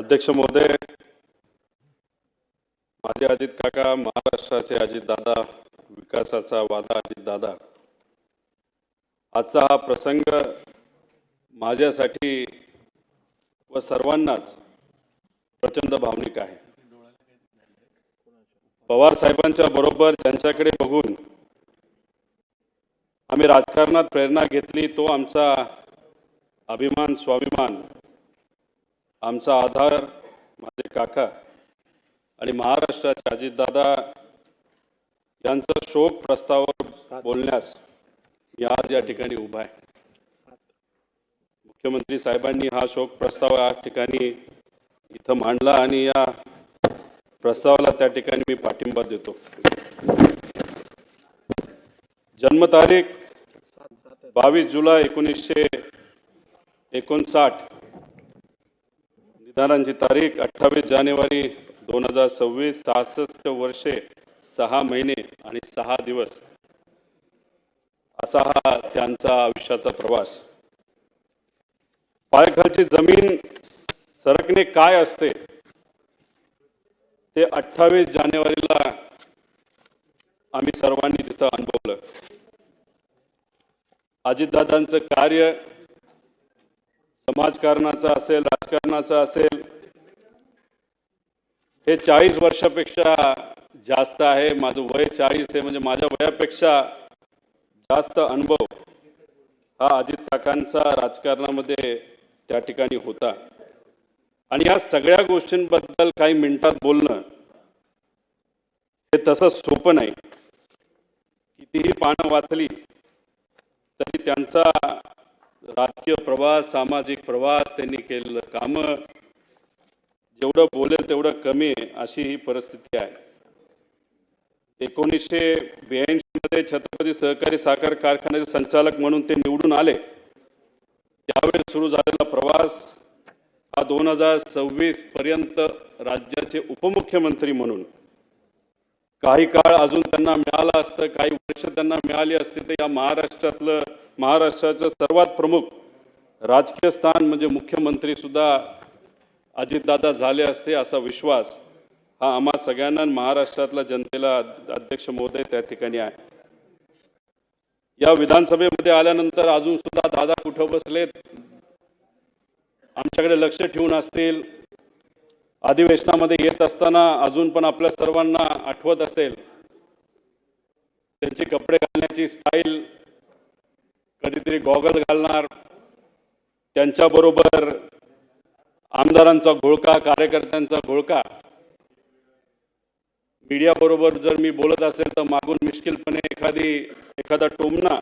अध्यक्ष महोदय, माझे अजित काका, महाराष्ट्राचे अजित दादा, विकासाचा वादा अजित दादा, आजचा हा प्रसंग माझ्यासाठी व सर्वांनाच प्रचंड भावनिक आहे। पवार साहेबांच्या बरोबर ज्यांच्याकडे बघून आम्ही राजकारणात प्रेरणा घेतली, तो आमचा अभिमान, स्वाभिमान, आमचा आधार माझे काका आणि महाराष्ट्राचे अजितदादा यांचा शोक प्रस्तावावर बोलण्यास मी आज या ठिकाणी उभा आहे। मुख्यमंत्री साहेबांनी हा शोक प्रस्ताव या ठिकाणी इथं मांडला आणि या प्रस्तावाला त्या ठिकाणी मी पाठिंबा देतो। जन्मतारीख 22 जुलै 1959, निधनाची तारीख 28 जानेवारी 2026, 66 वर्षे 6 महिने आणि 6 दिवस असा हा त्यांचा आयुष्याचा प्रवास। पायाखालची जमीन सरकणे काय असते ते 28 जानेवारीला आम्ही सर्वांनी तिथं अनुभवलं। अजितदादांचं कार्य समाजकारणाचं असेल, राजकारणाचं असेल, हे 40 वर्षापेक्षा जास्त आहे। माझं वय 40 आहे, म्हणजे माझ्या वयापेक्षा जास्त अनुभव हा अजित काकांचा राजकारणामध्ये त्या ठिकाणी होता। आणि या सगळ्या गोष्टींबद्दल काही मिनिटात बोलणं हे तसं सोपं नाही। कितीही पानं वाचली तरी त्यांचा राजकीय प्रवास, सामाजिक प्रवास, त्यांनी केलेलं कामं, जेवढं बोलेल तेवढं कमी आहे, अशी ही परिस्थिती आहे। 1982 मध्ये छत्रपती सहकारी साखर कारखान्याचे संचालक म्हणून ते निवडून आले। त्यावेळी सुरू झालेला प्रवास हा 2026 पर्यंत राज्याचे उपमुख्यमंत्री म्हणून काही काळ अजून त्यांना मिळाला असतं, काही वर्ष त्यांना मिळाली असती तर या महाराष्ट्राचं सर्वात प्रमुख राजकीय स्थान म्हणजे मुख्यमंत्री सुद्धा अजितदादा झाले असते, असा विश्वास हा आम्हा सगळ्यांना, महाराष्ट्रातल्या जनतेला अध्यक्ष महोदय त्या ठिकाणी आहे। या विधानसभेमध्ये आल्यानंतर अजून सुद्धा दादा कुठं बसलेत आमच्याकडे लक्ष ठेवून असतील। अधिवेशनामध्ये येत असताना अजून पण आपल्या सर्वांना आठवत असेल त्यांचे कपडे घालण्याची स्टाईल, कधीतरी गॉगल घालणार, त्यांच्याबरोबर आमदारांचा घोळका, कार्यकर्त्यांचा घोळका। मीडिया बरोबर जर मी बोलत असेल तर मागून मिश्किलपणे एखादा टोमणा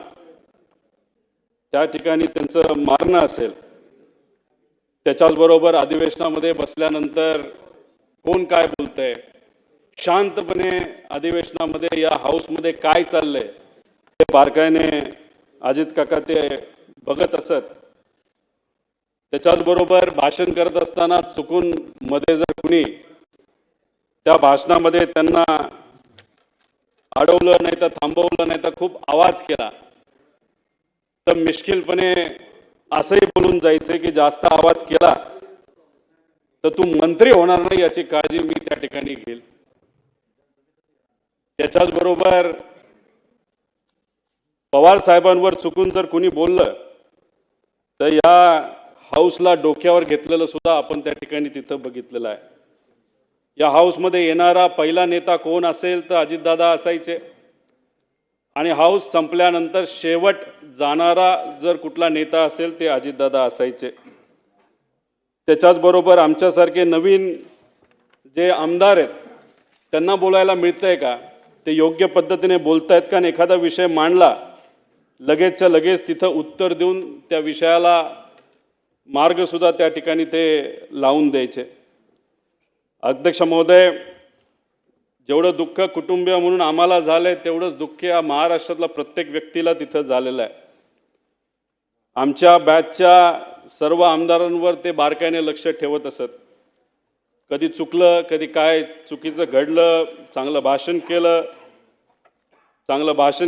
त्या ठिकाणी त्यांचं मारणं असेल। त्याच्याच बरोबर अधिवेशनामध्ये बसल्यानंतर कोण काय बोलतंय, शांतपणे अधिवेशनामध्ये या हाऊसमध्ये काय चाललंय हे बारकाईने अजित काका ते बघत असत। त्याच्याच बरोबर भाषण करत असताना चुकून मध्ये जर कुणी त्या भाषणामध्ये त्यांना अडवलं नाही तर थांबवलं नाही तर खूप आवाज केला तर मिश्किलपणे असंही बोलून जायचं की जास्त आवाज केला तर तू मंत्री होणार नाही याची काळजी मी त्या ठिकाणी घेईल। त्याच्याच बरोबर पवार साहेबांवर चुकून जर कुणी बोललं तर या हाऊसला डोक्यावर घेतलेलं सुद्धा आपण त्या ठिकाणी तिथं बघितलेलं आहे। या हाऊसमध्ये येणारा पहिला नेता कोण असेल तर अजितदादा असायचे आणि हाऊस संपल्यानंतर शेवट जाणारा जर कुठला नेता असेल ते अजितदादा असायचे। त्याच्याच बरोबर आमच्यासारखे नवीन जे आमदार आहेत त्यांना बोलायला मिळतंय का, ते योग्य पद्धतीने बोलतायत का, एखादा विषय मांडला लगेचच्या लगेच तिथं उत्तर देऊन त्या विषयाला मार्ग सुद्धा त्या ठिकाणी ते लावून द्यायचे। अध्यक्ष महोदय, जेवढं दुःख कुटुंबीय म्हणून आम्हाला झालंय तेवढंच दुःख या महाराष्ट्रातल्या प्रत्येक व्यक्तीला तिथं झालेलं आहे। आमच्या बॅचच्या सर्व आमदारांवर ते बारकाईने लक्ष ठेवत असत। कधी चुकलं, कधी काय चुकीचं घडलं, चांगलं भाषण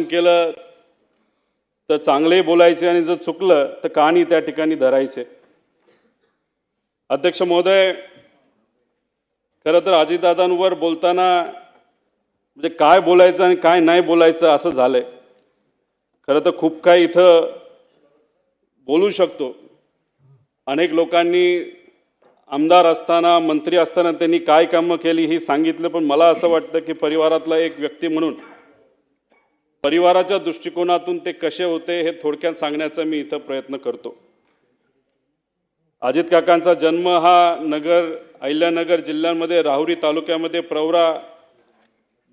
केलं तर चांगले बोलायचे आणि जर चुकलं तर कहाणी त्या ठिकाणी धरायचे। अध्यक्ष महोदय, खरं तर अजितदादांवर बोलताना म्हणजे काय बोलायचं आणि काय नाही बोलायचं असं झालंय. खरं तर खूप काही इथं बोलू शकतो. अनेक लोकांनी आमदार असताना मंत्री असताना त्यांनी काय कामं केली ही सांगितलं, पण मला असं वाटतं की परिवारातला एक व्यक्ती म्हणून परिवाराच्या दृष्टिकोनातून ते कसे होते हे थोडक्यात सांगण्याचा मी इथं प्रयत्न करतो. अजित काकांचा जन्म हा अहिल्यानगर जिल्ह्यामध्ये राहुरी तालुक्यामध्ये प्रवरा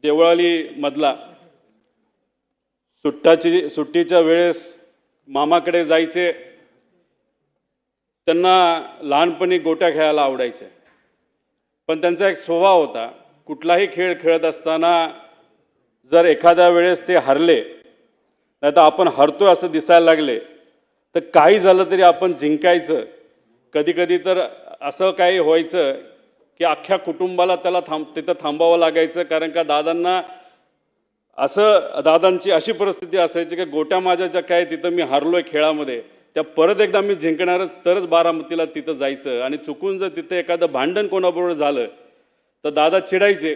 देवळाली मधला. सुट्टीच्या वेळेस मामाकडे जायचे. त्यांना लहानपणी गोट्या खेळायला आवडायचे, पण त्यांचा एक स्वभाव होता, कुठलाही खेळ खेळत असताना जर एखाद्या वेळेस ते हरले, नाही तर आपण हरतोय असं दिसायला लागले, तर काही झालं तरी आपण जिंकायचं. कधी कधी तर असं काही व्हायचं की अख्ख्या कुटुंबाला त्याला तिथं थांबावं लागायचं, कारण का दादांची अशी परिस्थिती असायची की गोट्या माझ्या ज्या काय तिथं मी हरलोय खेळामध्ये, त्या परत एकदा मी जिंकणारच तरच बारामतीला तिथं जायचं. आणि चुकून जर तिथं एखादं भांडण कोणाबरोबर झालं तर दादा चिडायचे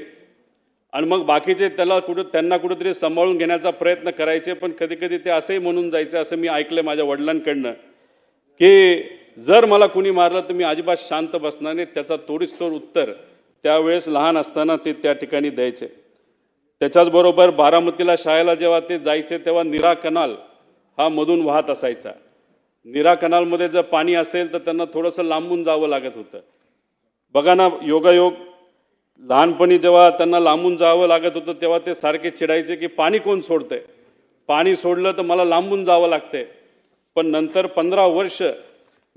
आणि मग बाकीचे त्यांना कुठंतरी सांभाळून घेण्याचा प्रयत्न करायचे. पण कधी कधी ते असंही म्हणून जायचं, असं मी ऐकलं माझ्या वडिलांकडनं, की जर मला कुणी मारलं तर मी अजिबात शांत बसणार नाही. त्याचा तोडीस-तोड उत्तर त्यावेळेस लहान असताना ते त्या ठिकाणी द्यायचे. त्याच्याचबरोबर बारामतीला शाळेला जेव्हा ते जायचे तेव्हा नीरा कनाल हा मधून वाहत असायचा. नीरा कनालमध्ये जर पाणी असेल तर त्यांना थोडंसं लांबून जावं लागत होतं. बघा ना, योगायोग लहानपणी जेव्हा त्यांना लांबून जावं लागत होतं तेव्हा ते सारखे चिडायचे की पाणी कोण सोडतंय, पाणी सोडलं तर मला लांबून जावं लागतंय. पण नंतर 15 वर्ष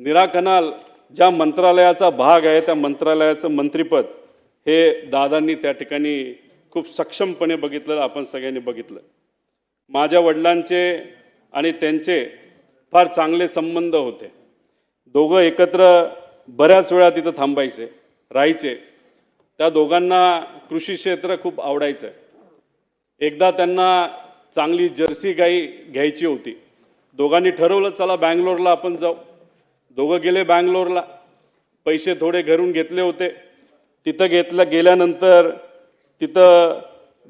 नीरा कनाल ज्या मंत्रालयाचा भाग आहे त्या मंत्रालयाचं मंत्रिपद हे दादांनी त्या ठिकाणी खूप सक्षमपणे बघितलं, आपण सगळ्यांनी बघितलं. माझ्या वडिलांचे आणि त्यांचे फार चांगले संबंध होते. दोघं एकत्र बऱ्याच वेळा तिथं थांबायचे, राहायचे. त्या दोघांना कृषी क्षेत्र खूप आवडायचं. एकदा त्यांना चांगली जर्सी गाई घ्यायची होती. दोघांनी ठरवलं चला बँगलोरला आपण जाऊ. दोघं गेले बँगलोरला. पैसे थोडे घरून घेतले होते. तिथं गेल्यानंतर तिथं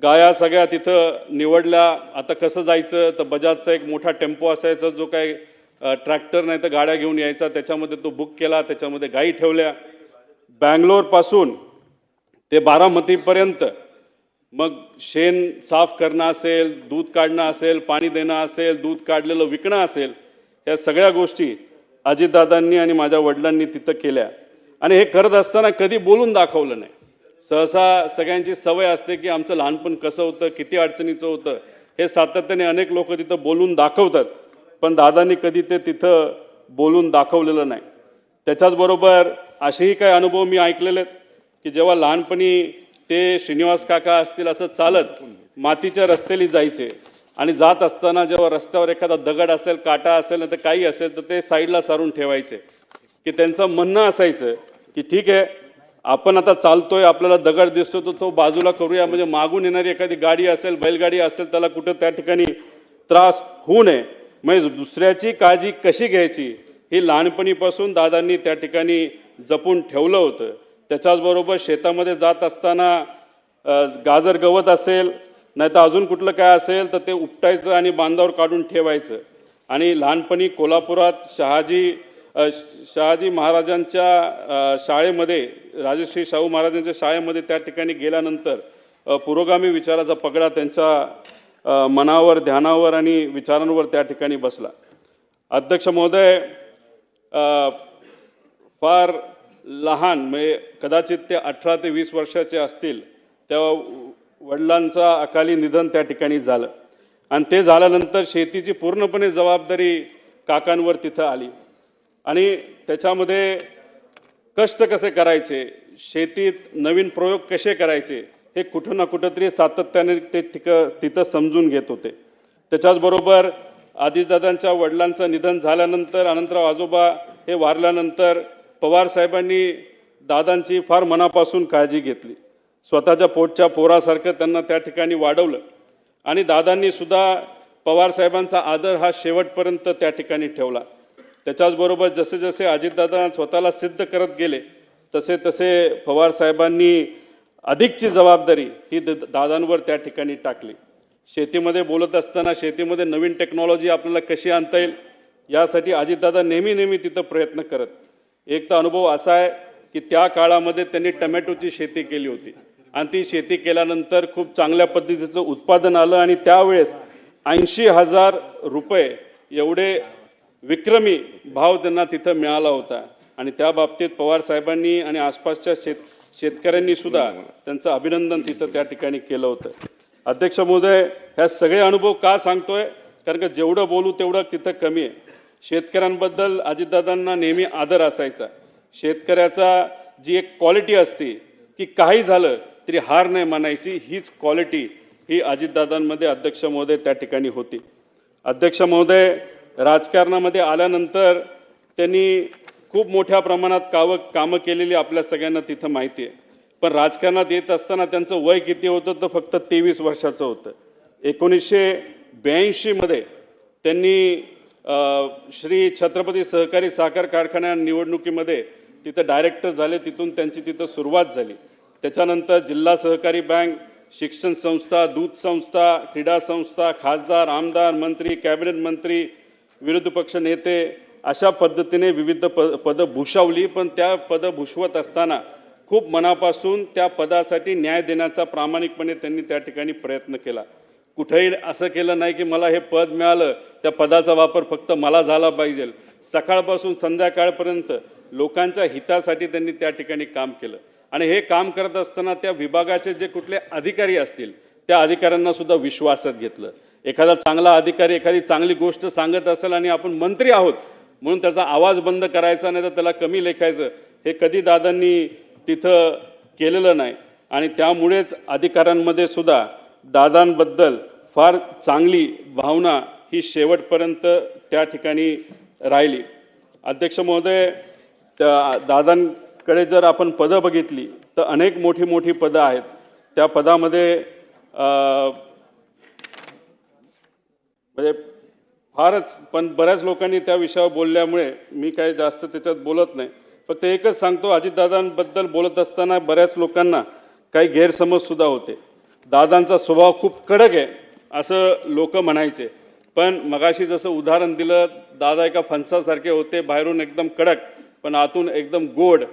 गाया सगळ्या तिथं निवडल्या. आता कसं जायचं, तर बजाजचा एक मोठा टेम्पो असायचा, जो काही ट्रॅक्टर नाही तर गाड्या घेऊन यायचा, त्याच्यामध्ये तो बुक केला, त्याच्यामध्ये गाई ठेवल्या. बँगलोरपासून ते बारामतीपर्यंत मग शेण साफ करणं असेल, दूध काढणं असेल, पाणी देणं असेल, दूध काढलेलं विकणं असेल, या सगळ्या गोष्टी अजितदादांनी आणि माझ्या वडिलांनी तिथं केल्या. आणि हे करत असताना कधी बोलून दाखवलं नाही. सहसा सगळ्यांची सवय असते की आमचं लहानपण कसं होतं, किती अडचणीचं होतं, हे सातत्याने अनेक लोक तिथं बोलून दाखवतात, पण दादांनी कधी ते तिथं बोलून दाखवलेलं नाही. त्याच्याचबरोबर असेही काही अनुभव मी ऐकलेले आहेत की जेव्हा लहानपणी ते श्रीनिवास काका असतील असं चालत मातीच्या रस्त्याने जायचे आणि जात असताना जेव्हा रस्त्यावर एखादा दगड असेल, काटा असेल ना तर काही असेल तर ते साईडला सारून ठेवायचे. की त्यांचं म्हणणं असायचं की ठीक आहे, आपण आता चालतोय, आपल्याला दगड दिसतो तर तो बाजूला करूया, म्हणजे मागून येणारी एखादी गाडी असेल, बैलगाडी असेल, त्याला कुठं त्या ठिकाणी त्रास होऊ नये. म्हणजे दुसऱ्याची काळजी कशी घ्यायची ही लहानपणीपासून दादांनी त्या ठिकाणी जपून ठेवलं होतं. त्याच्याचबरोबर शेतामध्ये जात असताना गाजर गवत असेल नाही तर अजून कुठलं काय असेल तर ते उपटायचं आणि बांधावर काढून ठेवायचं. आणि लहानपणी कोल्हापुरात शहाजी महाराजांच्या शाळेमध्ये, राजश्री शाहू महाराजांच्या शाळेमध्ये त्या ठिकाणी गेल्यानंतर पुरोगामी विचाराचा पगडा त्यांच्या मनावर, ध्यानावर आणि विचारांवर त्या ठिकाणी बसला. अध्यक्ष महोदय, फार लहान म्हणजे कदाचित ते 18 ते 20 वर्षाचे असतील तेव्हा वडिलांचा अकाली निधन त्या ठिकाणी झालं. आणि ते झाल्यानंतर शेतीची पूर्णपणे जबाबदारी काकांवर तिथं आली. आणि त्याच्यामध्ये कष्ट कसे करायचे, शेतीत नवीन प्रयोग कसे करायचे हे कुठं ना कुठंतरी सातत्याने ते तिथं समजून घेत होते. त्याच्याचबरोबर अजितदादांच्या वडिलांचं निधन झाल्यानंतर अनंतराव आजोबा हे वारल्यानंतर पवार साहेबांनी दादांची फार मनापासून काळजी घेतली. स्वतःच्या पोटच्या पोरासारखं त्यांना त्या ठिकाणी वाढवलं. आणि दादांनी सुद्धा पवार साहेबांचा आदर हा शेवटपर्यंत त्या ठिकाणी ठेवला. त्याच्याचबरोबर जसे जसे अजितदादा स्वतःला सिद्ध करत गेले तसे तसे पवार साहेबांनी अधिकची जबाबदारी ही दादांवर त्या ठिकाणी टाकली. शेतीमध्ये बोलत असताना शेतीमध्ये नवीन टेक्नॉलॉजी आपल्याला कशी आणता येईल यासाठी अजितदादा नेहमी तिथं प्रयत्न करत. एक तर अनुभव असा आहे की त्या काळामध्ये त्यांनी टमॅटोची शेती केली होती आणि ती शेती केल्यानंतर खूप चांगल्या पद्धतीचं उत्पादन आलं आणि त्यावेळेस 80,000 रुपये एवढे विक्रमी भाव त्यांना तिथं मिळाला होता. आणि त्या बाबतीत पवार साहेबांनी आणि आसपासच्या शेतकऱ्यांनी सुद्धा त्यांचं अभिनंदन तिथं त्या ठिकाणी केलं होतं. अध्यक्ष महोदय, ह्या सगळे अनुभव का सांगतोय, कारण का जेवढं बोलू तेवढं तिथं कमी आहे. शेतकऱ्यांबद्दल अजितदादांना नेहमी आदर असायचा. शेतकऱ्याचा जी एक क्वालिटी असते की काही झालं तरी हार नाही मानायची, हीच क्वालिटी ही अजितदादांमध्ये अध्यक्ष महोदय त्या ठिकाणी होती. अध्यक्ष महोदय, राजकारणामध्ये आल्यानंतर त्यांनी खूप मोठ्या प्रमाणात कामं केलेली आपल्या सगळ्यांना तिथं माहिती आहे. पण राजकारणात येत असताना त्यांचं वय किती होतं तर फक्त 23 वर्षाचं होतं. 1982 मध्ये त्यांनी श्री छत्रपती सहकारी साखर कारखान्या निवडणुकीमध्ये तिथं डायरेक्टर झाले. तिथून त्यांची तिथं सुरुवात झाली. त्याच्यानंतर जिल्हा सहकारी बँक, शिक्षण संस्था, दूध संस्था, क्रीडा संस्था, खासदार, आमदार, मंत्री, कॅबिनेट मंत्री, विरोधी पक्ष नेते, अशा पद्धतीने विविध पदं भूषवली. पण त्या पदं भूषवत असताना खूप मनापासून त्या पदासाठी न्याय देण्याचा प्रामाणिकपणे त्यांनी त्या ठिकाणी प्रयत्न केला. कुठेही असं केलं नाही की मला हे पद मिळालं त्या पदाचा वापर फक्त मला झाला पाहिजे. सकाळपासून संध्याकाळपर्यंत लोकांच्या हितासाठी त्यांनी त्या ठिकाणी काम केलं. आणि हे काम करत असताना त्या विभागाचे जे कुठले अधिकारी असतील त्या अधिकाऱ्यांना सुद्धा विश्वासात घेतलं. एखादा चांगला अधिकारी एखादी चांगली गोष्ट सांगत असेल आणि आपण मंत्री आहोत म्हणून त्याचा आवाज बंद करायचा नाही तर त्याला कमी लेखायचं, हे कधी दादांनी तिथं केलेलं नाही. आणि त्यामुळेच अधिकाऱ्यांमध्ये सुद्धा दादांबद्दल फार चांगली भावना ही शेवटपर्यंत त्या ठिकाणी राहिली. अध्यक्ष महोदय, त्या दादांकडे जर आपण पदं बघितली तर अनेक मोठी पदं आहेत. त्या पदामध्ये म्हणजे फारच, पण बऱ्याच लोकांनी त्या विषयावर बोलल्यामुळे मी काही जास्त त्याच्यात बोलत नाही. फक्त एकच सांगतो, अजितदादांबद्दल बोलत असताना बऱ्याच लोकांना काही गैरसमजसुद्धा होते. दादांचा स्वभाव खूप कडक आहे असं लोक म्हणायचे. पण मगाशी जसं उदाहरण दिलं, दादा एका फणसासारखे होते, बाहेरून एकदम कडक पण आतून एकदम गोड,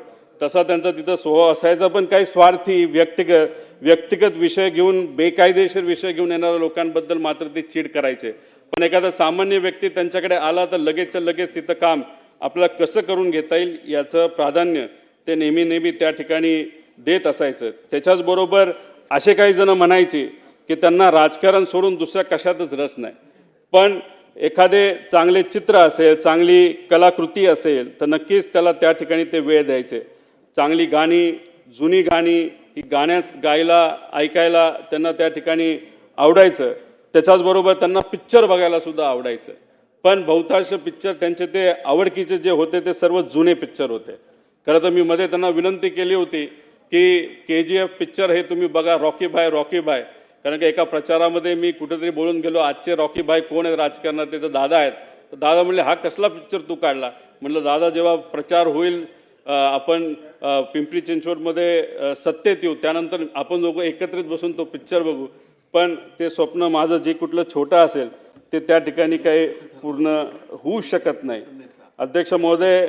तसा त्यांचा तिथं स्वभाव असायचा. पण काही स्वार्थी व्यक्तिगत विषय घेऊन, बेकायदेशीर विषय घेऊन येणाऱ्या लोकांबद्दल मात्र ते चीड करायचे. पण एखादा सामान्य व्यक्ती त्यांच्याकडे आला तर लगेचच्या लगेच तिथं काम आपल्याला कसं करून घेता येईल याचं प्राधान्य ते नेहमी त्या ठिकाणी देत असायचं. त्याच्याचबरोबर असे काही जण म्हणायचे की त्यांना राजकारण सोडून दुसऱ्या कशातच रस नाही. पण एखादे चांगले चित्र असेल, चांगली कलाकृती असेल तर नक्कीच त्याला त्या ठिकाणी ते वेळ द्यायचे. चांगली गाणी, जुनी गाणी ही गायला ऐकायला त्यांना त्या ठिकाणी आवडायचं. त्याच्याचबरोबर त्यांना पिक्चर बघायला सुद्धा आवडायचं. पण बहुतांश पिक्चर त्यांचे ते आवडकीचे जे होते ते सर्व जुने पिक्चर होते. खरं तर मी मध्ये त्यांना विनंती केली होती की KGF पिक्चर हे तुम्ही बघा, रॉकी भाय. कारण की एका प्रचारामध्ये मी कुठेतरी बोलून गेलो, आजचे रॉकी भाई कोण आहेत राजकारणात, ते तर दादा आहेत. तर दादा म्हणले, हा कसला पिक्चर तू काढला? म्हटलं, दादा जेव्हा प्रचार होईल, आपण पिंपरी चिंचवडमध्ये सत्तेत येऊ, त्यानंतर आपण दोघं एकत्रित बसून तो पिक्चर बघू. पण ते स्वप्न माझं जे कुठलं छोटं असेल ते त्या ठिकाणी काही पूर्ण होऊ शकत नाही. अध्यक्ष महोदय,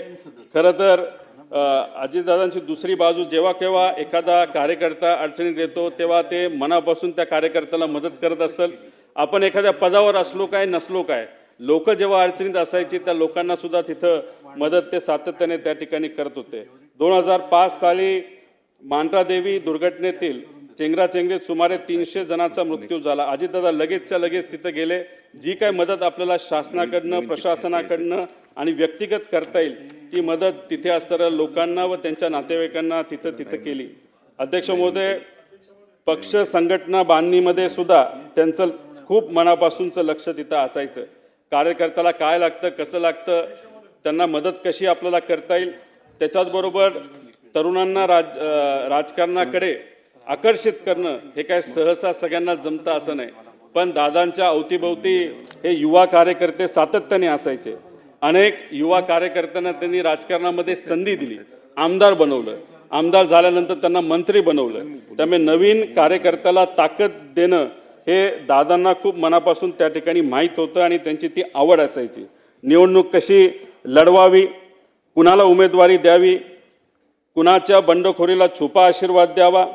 खरं तर अजितदादांची दुसरी बाजू, जेव्हा केव्हा एखादा कार्यकर्ता अडचणीत येतो तेव्हा ते मनापासून त्या कार्यकर्त्याला मदत करत असेल. आपण एखाद्या पदावर असलो काय नसलो काय, लोक जेव्हा अडचणीत असायची त्या लोकांना सुद्धा तिथं मदत ते सातत्याने त्या ठिकाणी करत होते. 2005 साली मांढरादेवी दुर्घटनेतील चेंगराचेंगरीत सुमारे 300 जणांचा मृत्यू झाला. अजितदादा लगेचच्या लगेच तिथं गेले. जी काय मदत आपल्याला शासनाकडनं, प्रशासनाकडनं आणि व्यक्तिगत करता येईल ती मदत तिथे असणाऱ्या लोकांना व त्यांच्या नातेवाईकांना तिथं केली. अध्यक्ष महोदय, पक्ष संघटना बांधणीमध्ये सुद्धा त्यांचं खूप मनापासूनचं लक्ष तिथं असायचं. कार्यकर्त्याला काय लागतं, कसं लागतं, त्यांना मदत कशी आपल्याला करता येईल. त्याच्याचबरोबर तरुणांना राजकारणाकडे आकर्षित करणं हे काय सहसा सगळ्यांना जमतं असं नाही. पण दादांच्या अवतीभोवती हे युवा कार्यकर्ते सातत्याने असायचे. अनेक युवा कार्यकर्त्यांना त्यांनी राजकारणामध्ये संधी दिली, आमदार बनवलं. आमदार झाल्यानंतर त्यांना मंत्री बनवलं. त्यामुळे नवीन कार्यकर्त्याला ताकद देणं हे दादांना खूप मनापासून त्या ठिकाणी माहीत होतं आणि त्यांची ती आवड असायची. निवडणूक कशी लढवावी, कुणाला उमेदवारी द्यावी, कुणाच्या बंडखोरीला छुपा आशीर्वाद द्यावा,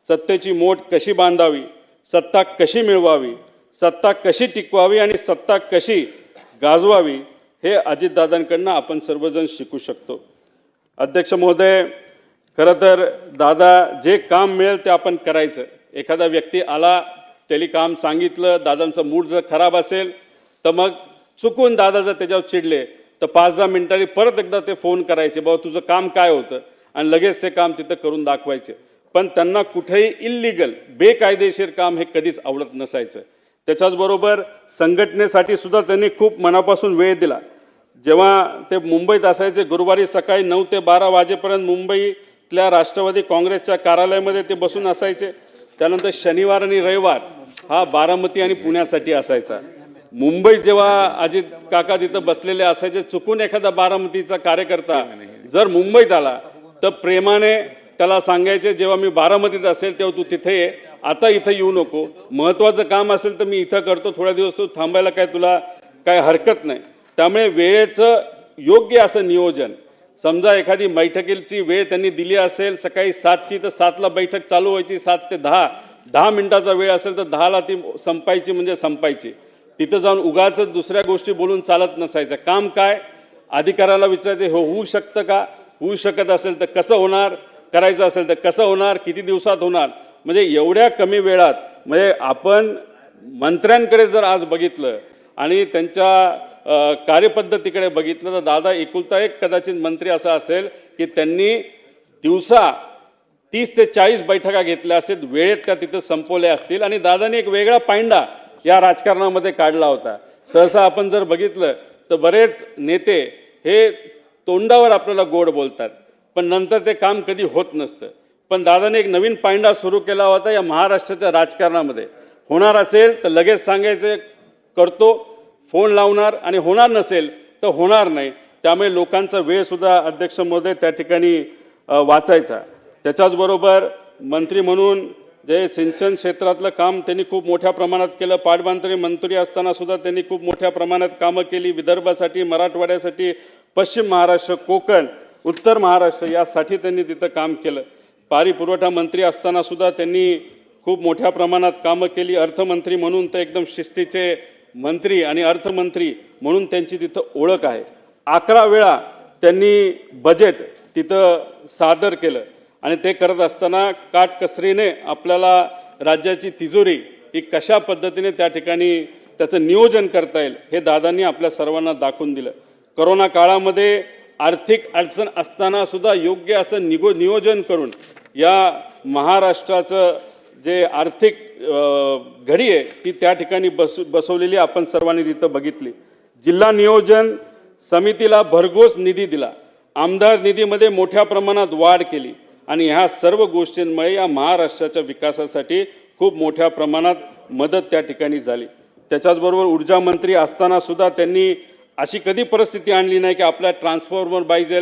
सत्तेची मोठ कशी बांधावी, सत्ता कशी मिळवावी, सत्ता कशी टिकवावी आणि सत्ता कशी गाजवावी, हे अजितदादांकडनं आपण सर्वजण शिकू शकतो. अध्यक्ष महोदय, खरं तर दादा जे काम मिळेल ते आपण करायचं. एखादा व्यक्ती आला, त्याला काम सांगितलं, दादांचा मूड जर खराब असेल तर मग चुकून दादा जर त्याच्यावर चिडले तर 5-10 मिनिटांनी परत एकदा ते फोन करायचे, बाबा तुझं काम काय होतं, आणि लगेच ते काम तिथं करून दाखवायचे. पण त्यांना कुठेही इल्लीगल बेकायदेशीर काम हे कधीच आवडत नसायचं. त्याच्याचबरोबर संघटनेसाठी सुद्धा त्यांनी खूप मनापासून वेळ दिला. जेव्हा ते मुंबईत असायचे, गुरुवारी सकाळी 9 ते 12 वाजेपर्यंत मुंबईतल्या राष्ट्रवादी काँग्रेसच्या कार्यालयामध्ये ते बसून असायचे. त्यानंतर शनिवार आणि रविवार हा बारामती आणि पुण्यासाठी असायचा. मुंबईत जेव्हा अजित काका तिथं बसलेले असायचे, चुकून एखादा बारामतीचा कार्यकर्ता जर मुंबईत आला तर प्रेमाने त्याला सांगायचे, जेव्हा मी बारामतीत असेल तेव्हा तू तिथे ये, आता इथं येऊ नको, महत्त्वाचं काम असेल तर मी इथं करतो, थोड्या दिवस तू थांबायला काय तुला काय हरकत नाही. त्यामुळे वेळेचं योग्य असं नियोजन, समजा एखादी बैठकीची वेळ त्यांनी दिली असेल सकाळी 7ची तर 7ला बैठक चालू व्हायची, 7 ते 10 मिनिटाचा वेळ असेल तर 10ला ती संपायची म्हणजे संपायची. तिथं जाऊन उगाच दुसऱ्या गोष्टी बोलून चालत नसायचं. काम काय, अधिकाऱ्याला विचारायचे, हो होऊ शकतं का, होऊ शकत असेल तर कसं होणार, करायचं असेल तर कसं होणार, किती दिवसात होणार. म्हणजे एवढ्या कमी वेळात, म्हणजे आपण मंत्र्यांकडे जर आज बघितलं आणि त्यांच्या कार्यपद्धतीकडे बघितलं तर दादा एकुलता एक कदाचित मंत्री असा असेल की त्यांनी दिवसा 30 ते 40 बैठका घेतल्या असेल, वेळेत त्या तिथं संपवल्या असतील. आणि दादांनी एक वेगळा पायंडा या राजकारणामध्ये काढला होता. सहसा आपण जर बघितलं तर बरेच नेते हे तोंडावर आपल्याला गोड बोलतात पण नंतर ते काम कधी होत नसतं. पण दादाने एक नवीन पायंडा सुरू केला होता या महाराष्ट्राच्या राजकारणामध्ये. होणार असेल तर लगेच सांगायचं करतो, फोन लावणार, आणि होणार नसेल तर होणार नाही. त्यामुळे लोकांचा वेळसुद्धा अध्यक्ष महोदय त्या ठिकाणी वाचायचा. त्याच्याचबरोबर मंत्री म्हणून जे सिंचन क्षेत्रातलं काम त्यांनी खूप मोठ्या प्रमाणात केलं. पाटबंधारे मंत्री असताना सुद्धा त्यांनी खूप मोठ्या प्रमाणात कामं केली. विदर्भासाठी, मराठवाड्यासाठी, पश्चिम महाराष्ट्र, कोकण, उत्तर महाराष्ट्र यासाठी त्यांनी तिथं काम केलं. पाणी पुरवठा मंत्री असताना सुद्धा त्यांनी खूप मोठ्या प्रमाणात कामं केली. अर्थमंत्री म्हणून तर एकदम शिस्तीचे मंत्री आणि अर्थमंत्री म्हणून त्यांची तिथं ओळख आहे. 11 वेळा त्यांनी बजेट तिथं सादर केलं आणि ते करत असताना काटकसरीने आपल्याला राज्याची तिजोरी ही कशा पद्धतीने त्या ठिकाणी त्याचं नियोजन करता येईल हे दादांनी आपल्या सर्वांना दाखवून दिलं. कोरोना काळामध्ये आर्थिक अडचण असताना सुद्धा योग्य असं नियोजन करून या महाराष्ट्राचं जे आर्थिक घडी आहे ती त्या ठिकाणी बसवलेली आपण सर्वांनी तिथं बघितली. जिल्हा नियोजन समितीला भरघोस निधी दिला. आमदार निधीमध्ये मोठ्या प्रमाणात वाढ केली आणि ह्या सर्व गोष्टींमुळे या महाराष्ट्राच्या विकासासाठी खूप मोठ्या प्रमाणात मदत त्या ठिकाणी झाली. त्याच्याचबरोबर ऊर्जा मंत्री असताना सुद्धा त्यांनी अशी कधी परिस्थिती आणली नाही की आपल्याला ट्रान्सफॉर्मर पाहिजे,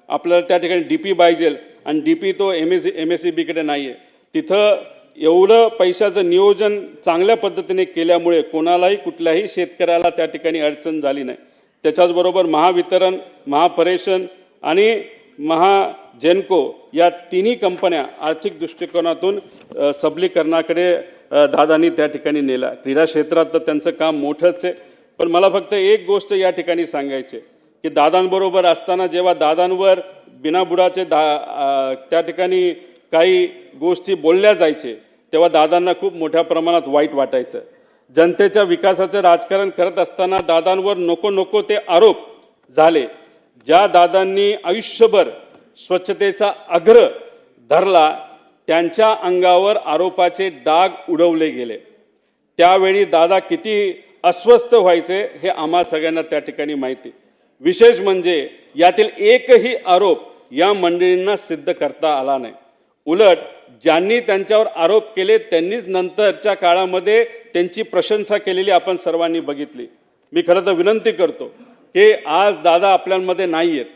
आपल्याला त्या ठिकाणी DP पाहिजे आणि DP तो MSEBकडे नाही आहे. तिथं एवढं पैशाचं नियोजन चांगल्या पद्धतीने केल्यामुळे कोणालाही कुठल्याही शेतकऱ्याला त्या ठिकाणी अडचण झाली नाही. त्याच्याचबरोबर महावितरण, महापरेषण आणि महाजेनको या तिन्ही कंपन्या आर्थिक दृष्टिकोनातून सबलीकरणाकडे दादांनी त्या ठिकाणी नेला. क्रीडा क्षेत्रात तर त्यांचं काम मोठंच आहे. पण मला फक्त एक गोष्ट या ठिकाणी सांगायची की दादांबरोबर असताना जेव्हा दादांवर बिनाबुडाचे त्या ठिकाणी काही गोष्टी बोलल्या जायचे तेव्हा दादांना खूप मोठ्या प्रमाणात वाईट वाटायचं. जनतेच्या विकासाचं राजकारण करत असताना दादांवर नको नको ते आरोप झाले. ज्या दादांनी आयुष्यभर स्वच्छतेचा आग्रह धरला त्यांच्या अंगावर आरोपाचे डाग उडवले गेले. त्यावेळी दादा किती अस्वस्थ व्हायचे हे आम्हा सगळ्यांना त्या ठिकाणी माहिती. विशेष म्हणजे यातील एकही आरोप या मंडळींना सिद्ध करता आला नाही. उलट ज्यांनी त्यांच्यावर आरोप केले त्यांनीच नंतरच्या काळामध्ये त्यांची प्रशंसा केलेली आपण सर्वांनी बघितली. मी खरं तर विनंती करतो की आज दादा आपल्यामध्ये नाही आहेत.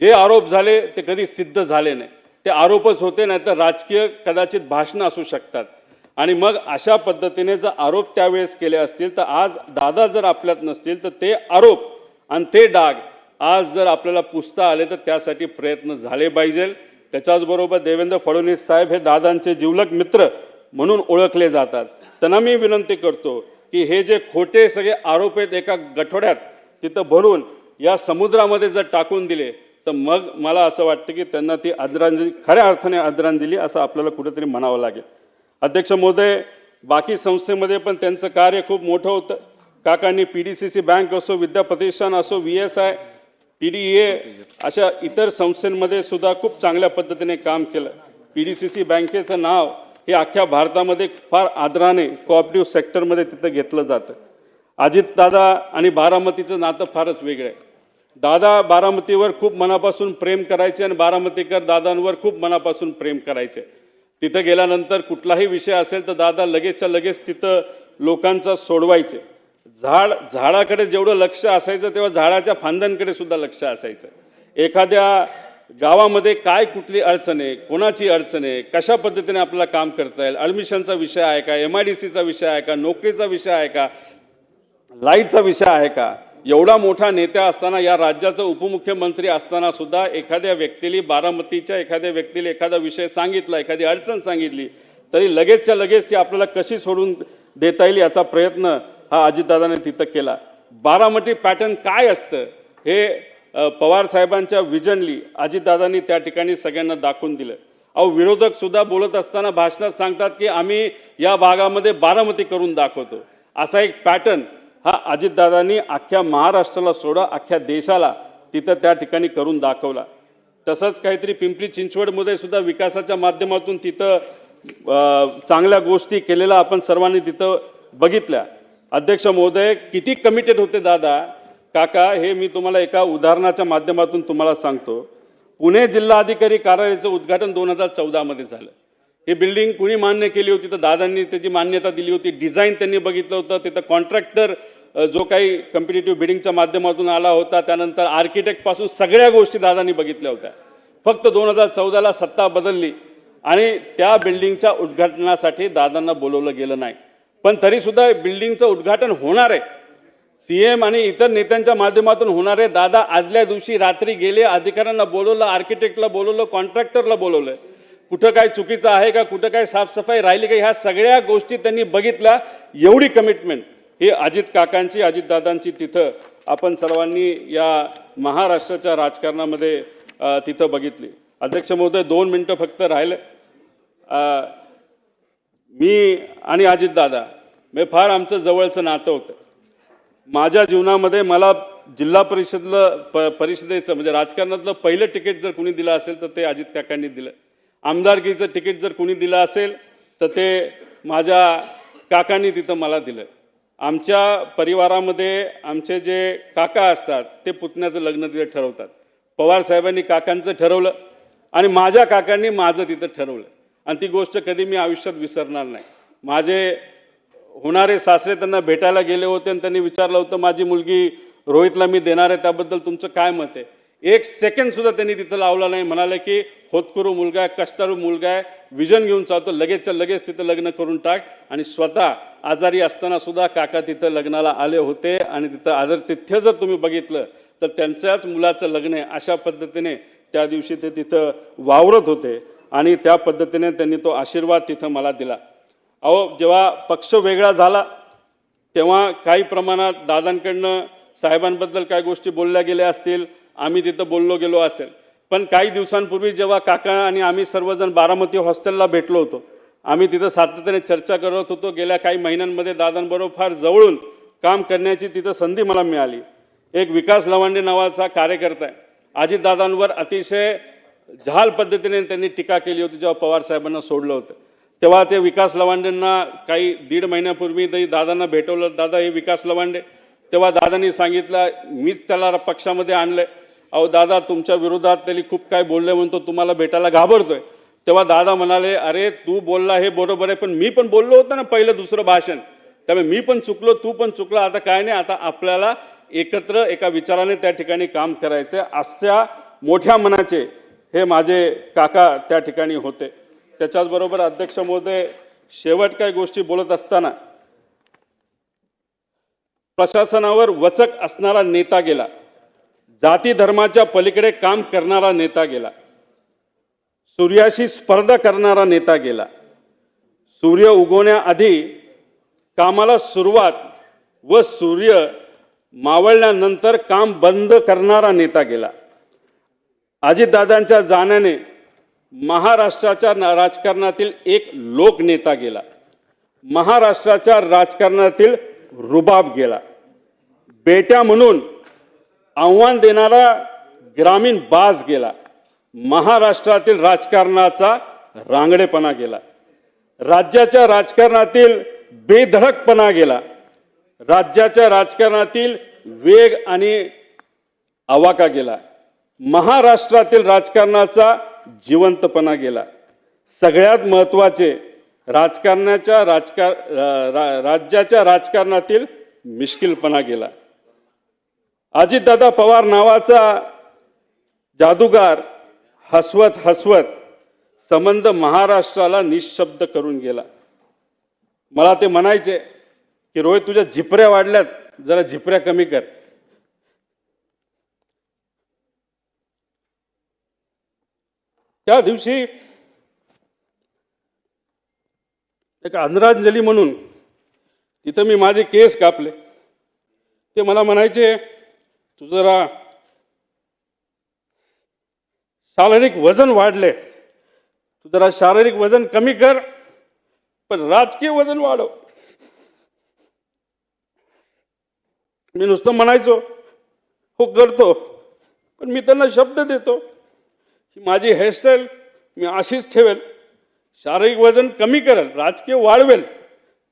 जे आरोप झाले ते कधी सिद्ध झाले नाही. ते आरोपच होते, नाही तर राजकीय कदाचित भाषणं असू शकतात. आणि मग अशा पद्धतीने जर आरोप त्यावेळेस केले असतील तर आज दादा जर आपल्यात नसतील तर ते आरोप आणि ते डाग आज जर आपल्याला पुसता आले तर त्यासाठी प्रयत्न झाले पाहिजे. त्याच्याचबरोबर देवेंद्र फडणवीस साहेब हे दादांचे जिवलग मित्र म्हणून ओळखले जातात. त्यांना मी विनंती करतो की हे जे खोटे सगळे आरोप आहेत एका गठोड्यात तिथं भरून या समुद्रामध्ये जर टाकून दिले तर मग मला असं वाटतं की त्यांना ती आदरांजली, खऱ्या अर्थाने आदरांजली असं आपल्याला कुठेतरी म्हणावं लागेल. अध्यक्ष महोदय, बाकी संस्थेमध्ये पण त्यांचं कार्य खूप मोठं होतं. काकांनी PDCC बँक असो, विद्या प्रतिष्ठान असो, VSI, PDEA अशा इतर संस्थांमध्ये सुद्धा खूप चांगल्या पद्धतीने काम केलं. PDCC बँकेचं नाव हे अख्ख्या भारतामध्ये फार आदराने कोऑपरेटिव्ह सेक्टरमध्ये तिथं घेतलं जातं. अजितदादा आणि बारामतीचं नातं फारच वेगळं आहे. दादा बारामतीवर खूप मनापासून प्रेम करायचे आणि बारामतीकर दादांवर खूप मनापासून प्रेम करायचे. तिथं गेल्यानंतर कुठलाही विषय असेल तर दादा लगेचच्या लगेच तिथं लोकांचा सोडवायचे. झाडाकडे जेवढं लक्ष असायचं तेव्हा झाडाच्या फांद्यांकडे सुद्धा लक्ष असायचं. एखाद्या गावामध्ये काय कुठली अडचण आहे, कोणाची अडचण आहे, कशा पद्धतीने आपल्याला काम करता येईल, ॲडमिशनचा विषय आहे का, MIDCचा विषय आहे का, नोकरीचा विषय आहे का, लाईटचा विषय आहे का, एवढा मोठा नेता असताना, या राज्याचा उपमुख्यमंत्री असताना सुद्धा एखाद्या व्यक्तीला, बारामतीच्या एखाद्या व्यक्तीला एखादा विषय सांगितला, एखादी अडचण सांगितली तरी लगेचच्या लगेच ती आपल्याला कशी सोडून देता येईल याचा प्रयत्न हा अजितदादाने तिथं केला. बारामती पॅटर्न काय असतं हे पवार साहेबांच्या विजनली अजितदादांनी त्या ठिकाणी सगळ्यांना दाखवून दिलं. विरोधक सुद्धा बोलत असताना भाषणात सांगतात की आम्ही या भागामध्ये बारामती करून दाखवतो. असा एक पॅटर्न हा अजितदादांनी अख्ख्या महाराष्ट्राला सोडा अख्ख्या देशाला तिथं त्या ठिकाणी करून दाखवला. तसंच काहीतरी पिंपरी चिंचवडमध्ये सुद्धा विकासाच्या माध्यमातून तिथं चांगल्या गोष्टी केलेल्या आपण सर्वांनी तिथं बघितल्या. अध्यक्ष महोदय, किती कमिटेड होते दादा काका हे मी तुम्हाला एका उदाहरणाच्या माध्यमातून तुम्हाला सांगतो. पुणे जिल्हाधिकारी कार्यालयाचं उद्घाटन 2014 मध्ये झालं. ही बिल्डिंग कुणी मान्य केली होती तर दादांनी त्याची मान्यता दिली होती. डिझाईन त्यांनी बघितलं होतं. तिथं कॉन्ट्रॅक्टर जो काही कॉम्पिटिटिव्ह बिडिंगच्या माध्यमातून आला होता, त्यानंतर आर्किटेक्टपासून सगळ्या गोष्टी दादांनी बघितल्या होत्या. फक्त 2014ला सत्ता बदलली आणि त्या बिल्डिंगच्या उद्घाटनासाठी दादांना बोलवलं गेलं नाही. पण तरीसुद्धा बिल्डिंगचं उद्घाटन होणार आहे, CM आणि इतर नेत्यांच्या माध्यमातून होणार आहे. दादा आदल्या दिवशी रात्री गेले, अधिकाऱ्यांना बोलवलं, आर्किटेक्टला बोलवलं, कॉन्ट्रॅक्टरला बोलवलं. कुठं काय चुकीचं आहे का, कुठं काय साफसफाई राहिली का, ह्या सगळ्या गोष्टी त्यांनी बघितल्या. एवढी कमिटमेंट ही अजित काकांची, अजितदादांची तिथं आपण सर्वांनी या महाराष्ट्राच्या राजकारणामध्ये तिथं बघितली. अध्यक्ष महोदय, 2 मिनटं फक्त राहिले. मी आणि अजितदादा मी फार आमचं जवळचं नातं होतं. माझ्या जीवनामध्ये मला जिल्हा परिषदेचं म्हणजे राजकारणातलं पहिलं तिकीट जर कुणी दिलं असेल तर ते अजित काकांनी दिलं. आमदारकीचं तिकीट जर कुणी दिलं असेल तर ते माझ्या काकांनी तिथं मला दिलं. आमच्या परिवारामध्ये आमचे जे काका असतात ते पुतण्याचं लग्न तिथे ठरवतात. पवार साहेबांनी काकांचं ठरवलं आणि माझ्या काकांनी माझं तिथं ठरवलं. आणि ती गोष्ट कधी मी आयुष्यात विसरणार नाही. माझे होणारे सासरे त्यांना भेटायला गेले होते आणि त्यांनी विचारलं होतं, माझी मुलगी रोहितला मी देणार आहे, त्याबद्दल तुमचं काय मत आहे. 1 सेकंड सुद्धा त्यांनी तिथं लावला नाही. म्हणाले की होतकरू मुलगा आहे, कष्टाळू मुलगा आहे, विजन घेऊन चालतो, लगेचच्या लगेच तिथं लग्न करून टाक. आणि स्वतः आजारी असताना सुद्धा काका तिथं लग्नाला आले होते. आणि तिथं आदरातिथ्य जर तुम्ही बघितलं तर त्यांच्याच मुलाचं लग्न आहे अशा पद्धतीने त्या दिवशी ते तिथं वावरत होते. आणि त्या पद्धतीने त्यांनी तो आशीर्वाद तिथं मला दिला. जेव्हा पक्ष वेगळा झाला तेव्हा काही प्रमाणात दादांकडनं साहेबांबद्दल काही गोष्टी बोलल्या गेल्या असतील, आम्ही तिथं बोललो गेलो असेल. पण काही दिवसांपूर्वी जेव्हा काका आणि आम्ही सर्वजण बारामती हॉस्टेलला भेटलो होतो, आम्ही तिथं सातत्याने चर्चा करत होतो. गेल्या काही महिन्यांमध्ये दादांबरोबर फार जवळून काम करण्याची तिथं संधी मला मिळाली. एक विकास लवांडे नावाचा कार्यकर्ता आहे. अजितदादांवर अतिशय जहाल पद्धतीने त्यांनी टीका केली होती. जेव्हा पवार साहेबांना सोडलं होतं तेव्हा ते विकास लवांडेंना काही 1.5 महिन्यापूर्वी दादांना भेटवलं. दादा हे विकास लवांडे. तेव्हा दादांनी सांगितलं, मीच त्याला पक्षामध्ये आणलंय. दादा तुमच्या विरोधात त्यांनी खूप काय बोलले म्हणतो, तुम्हाला भेटायला घाबरतोय. तेव्हा दादा म्हणाले, अरे तू बोलला हे बरोबर आहे, पण मी पण बोललो होतो ना पहिलं दुसरं भाषण, त्यामुळे मी पण चुकलो, तू पण चुकला. आता काय नाही, आता आपल्याला एकत्र एका विचाराने त्या ठिकाणी काम करायचं. अशा मोठ्या मनाचे हे माझे काका त्या ठिकाणी होते. त्याच्याचबरोबर अध्यक्ष महोदय, शेवट काही गोष्टी बोलत असताना प्रशासनावर वचक असणारा नेता गेला, जाती धर्माच्या पलीकडे काम करणारा नेता गेला, सूर्याशी स्पर्धा करणारा नेता गेला, सूर्य उगवण्याआधी कामाला सुरुवात व सूर्य मावळल्यानंतर काम बंद करणारा नेता गेला. अजितदादांच्या जाण्याने महाराष्ट्राच्या राजकारणातील एक लोकनेता गेला, महाराष्ट्राच्या राजकारणातील रुबाब गेला, बेट्या म्हणून आव्हान देणारा ग्रामीण बाज गेला, महाराष्ट्रातील राजकारणाचा रांगडेपणा गेला, राज्याच्या राजकारणातील बेधडकपणा गेला, राज्याच्या राजकारणातील वेग आणि आवाका गेला, महाराष्ट्रातील राजकारणाचा जिवंतपणा गेला. सगळ्यात महत्त्वाचे राज्याच्या राजकारणातील मिश्किलपणा गेला. अजितदादा पवार नावाचा जादूगार हसवत हसवत संबंध महाराष्ट्राला निशब्द करून गेला. मला ते म्हणायचे की रोहित, तुझ्या झिपऱ्या वाढल्यात, जरा झिपऱ्या कमी कर. त्या दिवशी एक आदरांजली म्हणून तिथं मी माझे केस कापले. ते मला म्हणायचे, तू जरा शारीरिक वजन वाढले, तू जरा शारीरिक वजन कमी कर, पण राजकीय वजन वाढव. मी नुसतं म्हणायचो हो करतो, पण मी त्यांना शब्द देतो की माझी हेअरस्टाईल मी अशीच ठेवेल, शारीरिक वजन कमी करेल, राजकीय वाढवेल,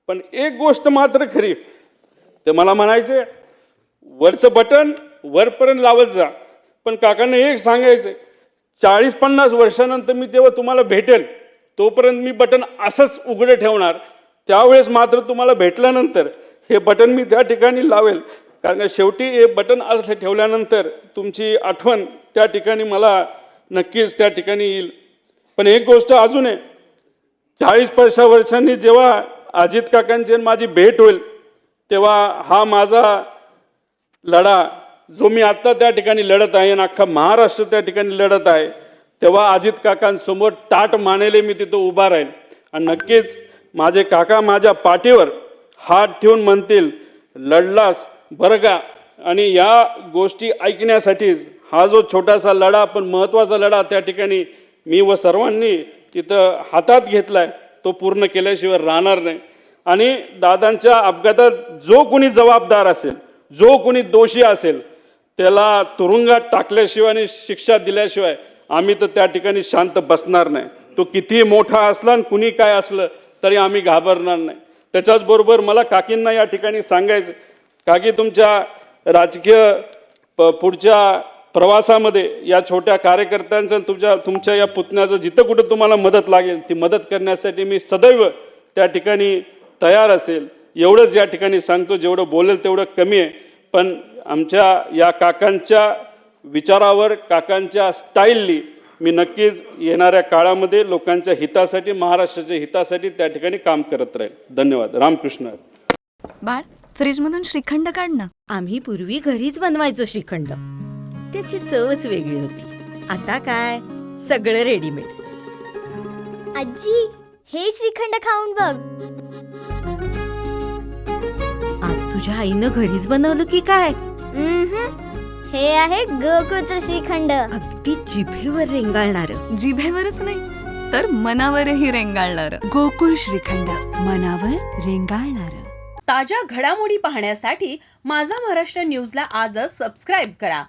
पण एक गोष्ट मात्र खरी. ते मला म्हणायचे वरचं बटन वरपर्यंत लावत जा, पण काकांना एक सांगायचं, 40-50 वर्षानंतर मी जेव्हा तुम्हाला भेटेल तोपर्यंत मी बटन असंच उघडं ठेवणार, त्यावेळेस मात्र तुम्हाला भेटल्यानंतर हे बटन मी त्या ठिकाणी लावेल, कारण शेवटी हे बटन असं ठेवल्यानंतर तुमची आठवण त्या ठिकाणी मला नक्कीच त्या ठिकाणी येईल. पण एक गोष्ट अजून आहे, 40-50 वर्षांनी जेव्हा अजित काकांची माझी भेट होईल तेव्हा हा माझा लढा जो मी आत्ता त्या ठिकाणी लढत आहे आणि अख्खा महाराष्ट्र त्या ठिकाणी लढत आहे, तेव्हा अजित काकांसमोर ताट मानेले मी तिथं उभा राहील. आणि नक्कीच माझे काका माझ्या पाठीवर हात ठेवून म्हणतील लढलास बरं का. आणि या गोष्टी ऐकण्यासाठीच हा जो छोटासा लढा पण महत्त्वाचा लढा त्या ठिकाणी मी व सर्वांनी तिथं हातात घेतलाय, तो पूर्ण केल्याशिवाय राहणार नाही. आणि दादांच्या अपघातात जो कोणी जबाबदार असेल, जो कोणी दोषी असेल, त्याला तुरुंगात टाकल्याशिवाय आणि शिक्षा दिल्याशिवाय आम्ही तर त्या ठिकाणी शांत बसणार नाही. तो कितीही मोठा असला आणि कुणी काय असलं तरी आम्ही घाबरणार नाही. त्याच्याचबरोबर मला काकींना या ठिकाणी सांगायचं, काकी तुमच्या राजकीय पुढच्या प्रवासामध्ये या छोट्या कार्यकर्त्यांचं तुमच्या या पुतण्याचं जिथं कुठं तुम्हाला मदत लागेल ती मदत करण्यासाठी मी सदैव त्या ठिकाणी तयार असेल. एवढंच या ठिकाणी सांगतो, जेवढं बोलेल तेवढं कमी आहे. पण आमच्या या काकांच्या विचारावर, काकांच्या स्टाईलनी मी नक्कीच येणाऱ्या काळामध्ये लोकांच्या हितासाठी, महाराष्ट्राच्या हितासाठी त्या ठिकाणी काम करत राहील. धन्यवाद. रामकृष्ण. बाळ, फ्रीजमधून श्रीखंड काढ ना. आम्ही पूर्वी घरीच बनवायचो श्रीखंड, त्याची चवच वेगळी होती. आता काय सगळं रेडीमेड. आजी, हे श्रीखंड खाऊन बघ. आज तुझ्या आईनं घरीच बनवलं की काय? हे आहे गोकुळचं श्रीखंड. अगदी जिभेवर रेंगाळणार. जिभेवरच नाही तर मनावरही रेंगाळणार. गोकुळ श्रीखंड, मनावर रेंगाळणार. ताज्या घडामोडी पाहण्यासाठी माझा महाराष्ट्र न्यूजला आजच सबस्क्राईब करा.